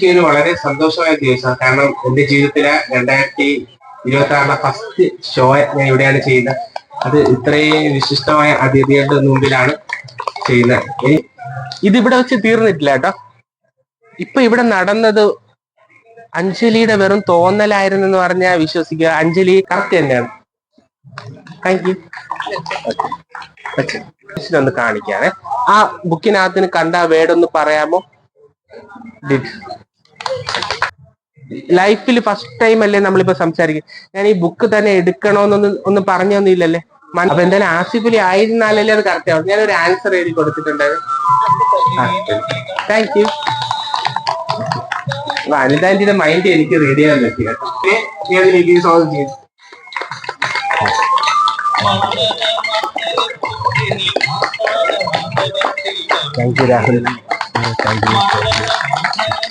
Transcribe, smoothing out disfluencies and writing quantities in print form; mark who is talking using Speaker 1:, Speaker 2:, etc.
Speaker 1: എനിക്കൊരു വളരെ സന്തോഷമായ ദിവസമാണ്. കാരണം എന്റെ ജീവിതത്തിലെ 2026 ഫസ്റ്റ് ഷോ ഞാൻ ഇവിടെയാണ് ചെയ്യുന്നത്. അത് ഇത്രയും വിശിഷ്ടമായ അതിഥികളുടെ മുമ്പിലാണ് ചെയ്യുന്നത്. ഇതിവിടെ വെച്ച് തീർന്നിട്ടില്ല കേട്ടോ. ഇപ്പൊ ഇവിടെ നടന്നത് അഞ്ജലിയുടെ വെറും തോന്നലായിരുന്നു എന്ന് പറഞ്ഞാൽ വിശ്വസിക്കുക. അഞ്ജലി കറക്റ്റ് തന്നെയാണ്. Thank you. ഒന്ന് കാണിക്കാനേ. ആ ബുക്കിനകത്തിന് കണ്ട വേർഡ് ഒന്ന് പറയാമോ? ലൈഫിൽ ഫസ്റ്റ് ടൈം അല്ലേ നമ്മളിപ്പോ സംസാരിക്കും. ഞാൻ ഈ ബുക്ക് തന്നെ എടുക്കണോന്നൊന്നും പറഞ്ഞൊന്നുമില്ലല്ലേ. അപ്പൊ എന്തായാലും ആസിഫലി ആയിരുന്നാലല്ലേ അത് കറക്റ്റ് ആവും. ഞാനൊരു ആൻസർ എഴുതി കൊടുത്തിട്ടുണ്ടായിരുന്നു. Thank you. അനിതാന്റിയുടെ മൈൻഡ് എനിക്ക് റീഡ് ചെയ്യാൻ പറ്റി കേട്ടോ. Thank you Rahul. Thank U.